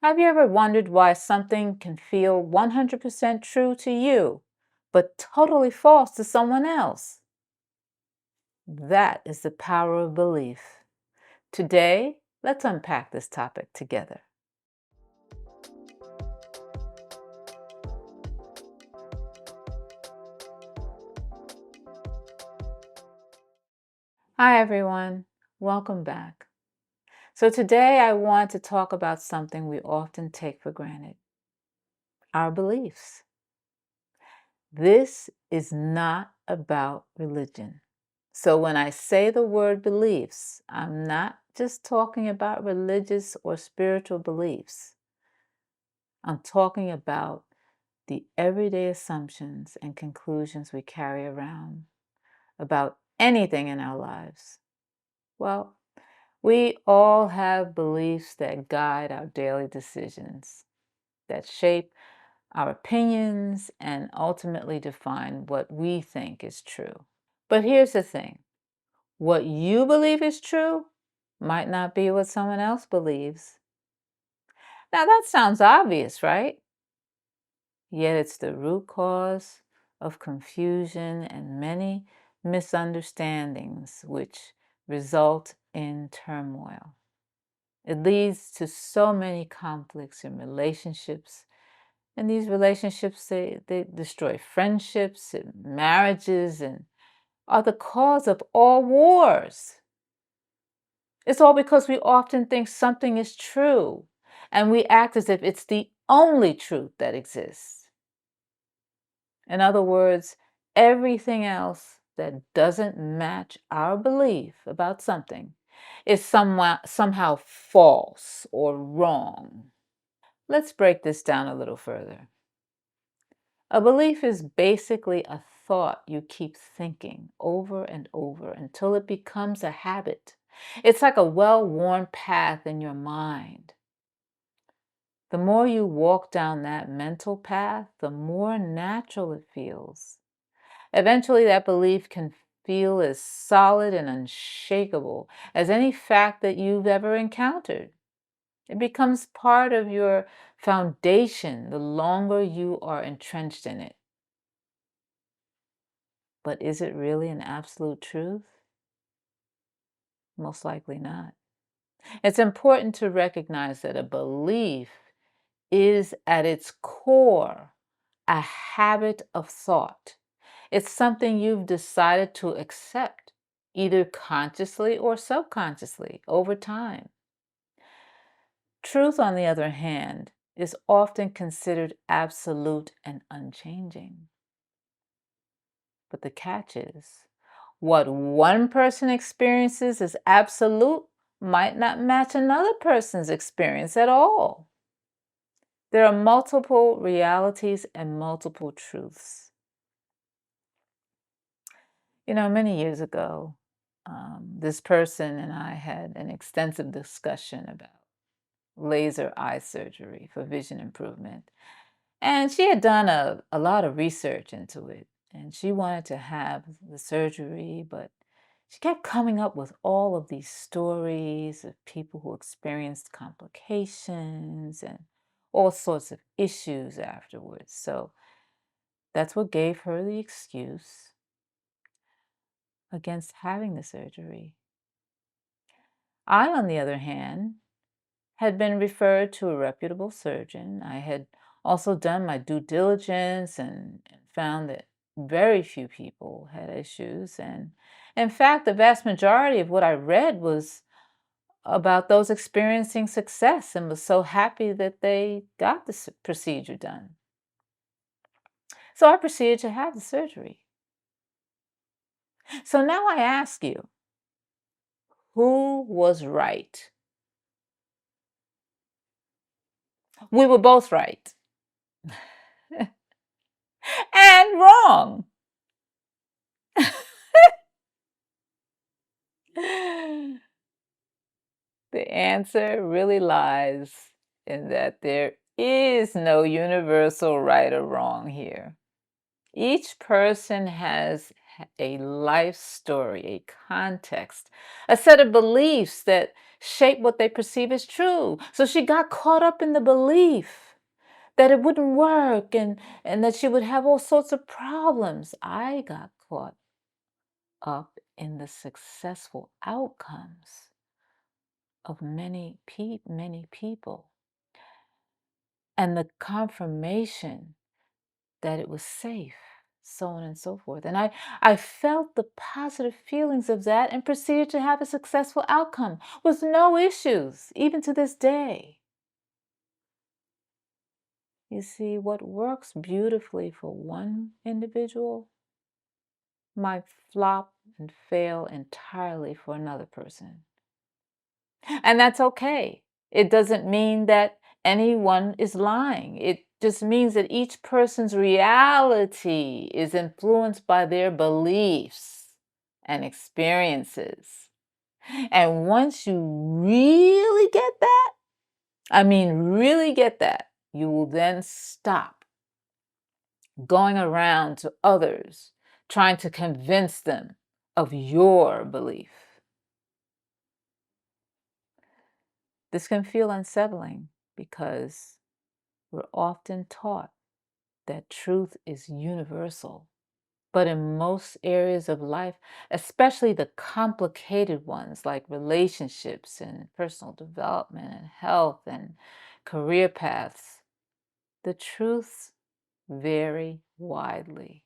Have you ever wondered why something can feel 100% true to you, but totally false to someone else? That is the power of belief. Today, let's unpack this topic together. Hi, everyone. Welcome back. So, today I want to talk about something we often take for granted: our beliefs. This is not about religion. So when I say the word beliefs, I'm not just talking about religious or spiritual beliefs. I'm talking about the everyday assumptions and conclusions we carry around about anything in our lives. Well, we all have beliefs that guide our daily decisions, that shape our opinions, and ultimately define what we think is true. But here's the thing: what you believe is true might not be what someone else believes. Now, that sounds obvious, right? Yet it's the root cause of confusion and many misunderstandings, which result in turmoil. It leads to so many conflicts in relationships. And these relationships, they destroy friendships and marriages and are the cause of all wars. It's all because we often think something is true and we act as if it's the only truth that exists. In other words, everything else that doesn't match our belief about something is somehow false or wrong. Let's break this down a little further. A belief is basically a thought you keep thinking over and over until it becomes a habit. It's like a well-worn path in your mind. The more you walk down that mental path, the more natural it feels. Eventually, that belief can feel as solid and unshakable as any fact that you've ever encountered. It becomes part of your foundation the longer you are entrenched in it. But is it really an absolute truth? Most likely not. It's important to recognize that a belief is at its core a habit of thought. It's something you've decided to accept, either consciously or subconsciously, over time. Truth, on the other hand, is often considered absolute and unchanging. But the catch is, what one person experiences as absolute might not match another person's experience at all. There are multiple realities and multiple truths. Many years ago, this person and I had an extensive discussion about laser eye surgery for vision improvement. And she had done a lot of research into it. And she wanted to have the surgery, but she kept coming up with all of these stories of people who experienced complications and all sorts of issues afterwards. So that's what gave her the excuse against having the surgery. I, on the other hand, had been referred to a reputable surgeon. I had also done my due diligence and found that very few people had issues. And in fact, the vast majority of what I read was about those experiencing success and was so happy that they got the procedure done. So I proceeded to have the surgery. So now I ask you, who was right? We were both right and wrong. The answer really lies in that there is no universal right or wrong here. Each person has a life story, a context, a set of beliefs that shape what they perceive as true. So she got caught up in the belief that it wouldn't work and that she would have all sorts of problems. I got caught up in the successful outcomes of many people and the confirmation that it was safe, so on and so forth. And I felt the positive feelings of that and proceeded to have a successful outcome with no issues, even to this day. You see, what works beautifully for one individual might flop and fail entirely for another person. And that's okay. It doesn't mean that anyone is lying. It just means that each person's reality is influenced by their beliefs and experiences. And once you really get that, I mean, really get that, you will then stop going around to others trying to convince them of your belief. This can feel unsettling because we're often taught that truth is universal. But in most areas of life, especially the complicated ones like relationships and personal development and health and career paths, the truths vary widely.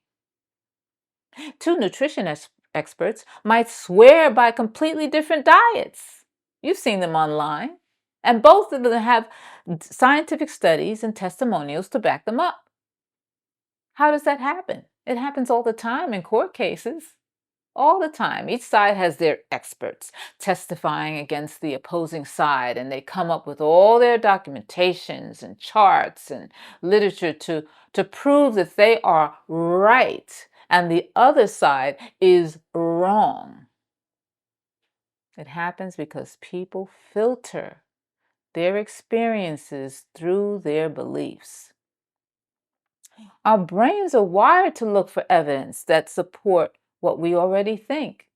Two nutrition experts might swear by completely different diets. You've seen them online. And both of them have scientific studies and testimonials to back them up. How does that happen? It happens all the time in court cases. All the time. Each side has their experts testifying against the opposing side, and they come up with all their documentations and charts and literature to prove that they are right and the other side is wrong. It happens because people filter their experiences through their beliefs. Our brains are wired to look for evidence that support what we already think.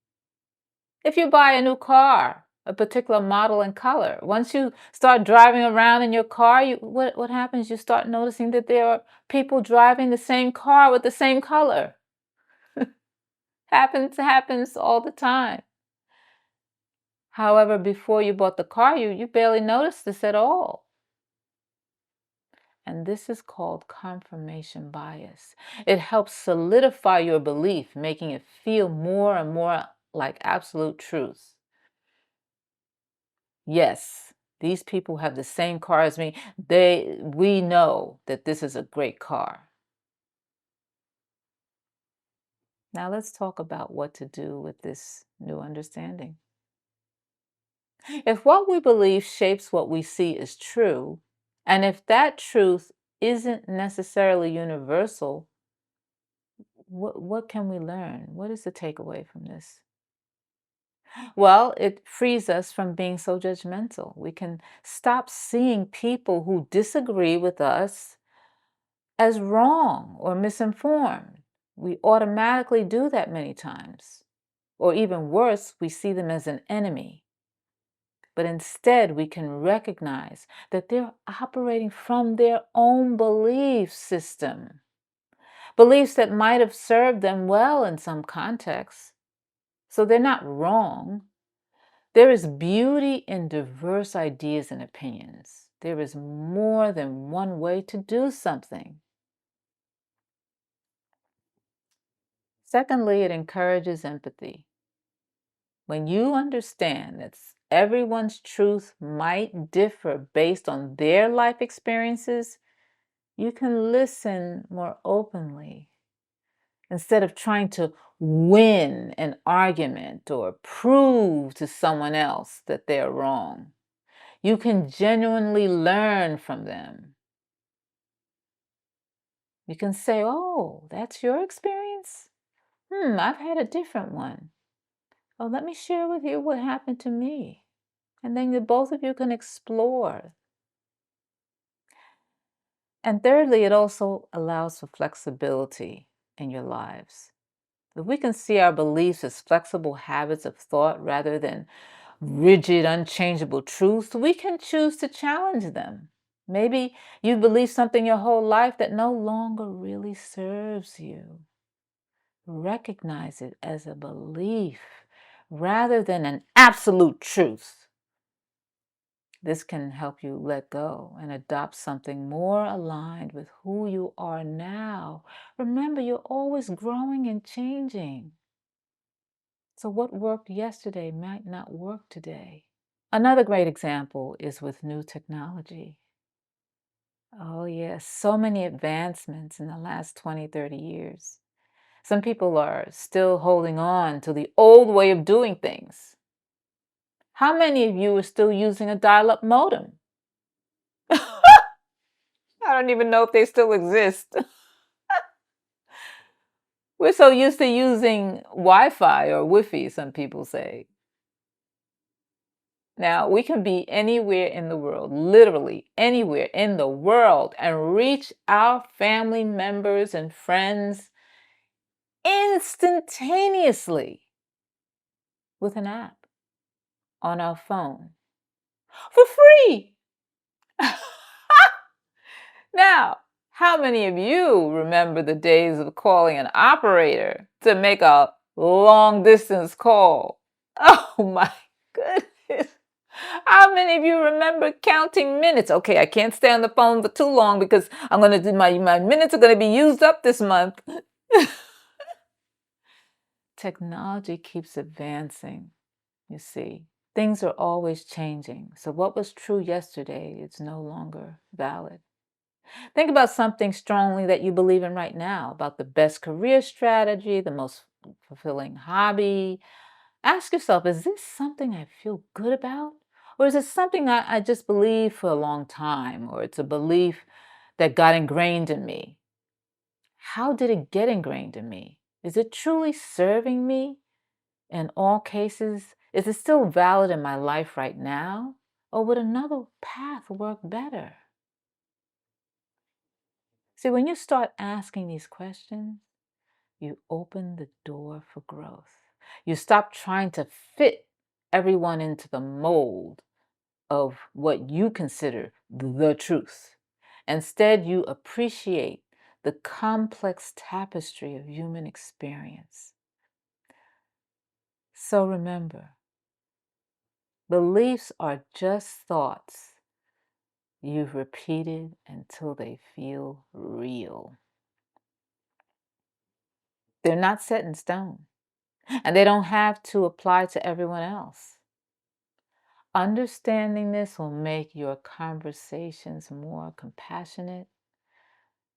If you buy a new car, a particular model and color, once you start driving around in your car, what happens? You start noticing that there are people driving the same car with the same color. Happens all the time. However, before you bought the car, you barely noticed this at all. And this is called confirmation bias. It helps solidify your belief, making it feel more and more like absolute truth. Yes, these people have the same car as me. We know that this is a great car. Now let's talk about what to do with this new understanding. If what we believe shapes what we see is true, and if that truth isn't necessarily universal, what can we learn? What is the takeaway from this? Well, it frees us from being so judgmental. We can stop seeing people who disagree with us as wrong or misinformed. We automatically do that many times. Or even worse, we see them as an enemy. But instead, we can recognize that they're operating from their own belief system. Beliefs that might have served them well in some contexts. So they're not wrong. There is beauty in diverse ideas and opinions. There is more than one way to do something. Secondly, it encourages empathy. When you understand that everyone's truth might differ based on their life experiences, you can listen more openly instead of trying to win an argument or prove to someone else that they're wrong. You can genuinely learn from them. You can say, "Oh, that's your experience? I've had a different one. Oh, let me share with you what happened to me." And then both of you can explore. And thirdly, it also allows for flexibility in your lives. If we can see our beliefs as flexible habits of thought rather than rigid, unchangeable truths, we can choose to challenge them. Maybe you believe something your whole life that no longer really serves you. Recognize it as a belief rather than an absolute truth. This can help you let go and adopt something more aligned with who you are now. Remember, you're always growing and changing. So what worked yesterday might not work today. Another great example is with new technology. Oh yes, so many advancements in the last 20, 30 years. Some people are still holding on to the old way of doing things. How many of you are still using a dial-up modem? I don't even know if they still exist. We're so used to using Wi-Fi or Wi-Fi, some people say. Now, we can be anywhere in the world, literally anywhere in the world, and reach our family members and friends instantaneously with an app on our phone for free. Now, how many of you remember the days of calling an operator to make a long distance call? Oh my goodness. How many of you remember counting minutes? Okay, I can't stay on the phone for too long because I'm going to do my minutes are going to be used up this month. Technology keeps advancing, you see. Things are always changing. So what was true yesterday is no longer valid. Think about something strongly that you believe in right now, about the best career strategy, the most fulfilling hobby. Ask yourself, is this something I feel good about? Or is it something I just believe for a long time? Or it's a belief that got ingrained in me? How did it get ingrained in me? Is it truly serving me in all cases? Is it still valid in my life right now? Or would another path work better? See, when you start asking these questions, you open the door for growth. You stop trying to fit everyone into the mold of what you consider the truth. Instead, you appreciate the complex tapestry of human experience. So remember, beliefs are just thoughts you've repeated until they feel real. They're not set in stone, and they don't have to apply to everyone else. Understanding this will make your conversations more compassionate,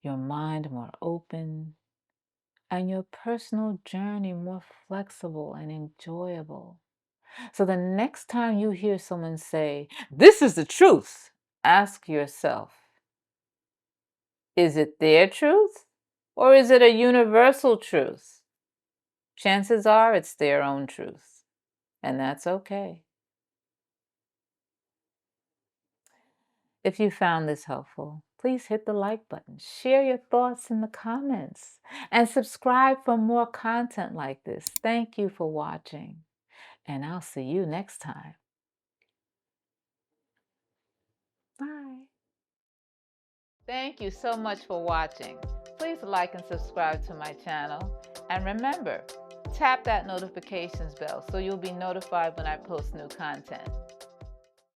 your mind more open, and your personal journey more flexible and enjoyable. So the next time you hear someone say, "This is the truth," ask yourself, is it their truth or is it a universal truth? Chances are it's their own truth, and that's okay. If you found this helpful, please hit the like button, share your thoughts in the comments, and subscribe for more content like this. Thank you for watching, and I'll see you next time. Bye. Thank you so much for watching. Please like and subscribe to my channel. And remember, tap that notifications bell so you'll be notified when I post new content.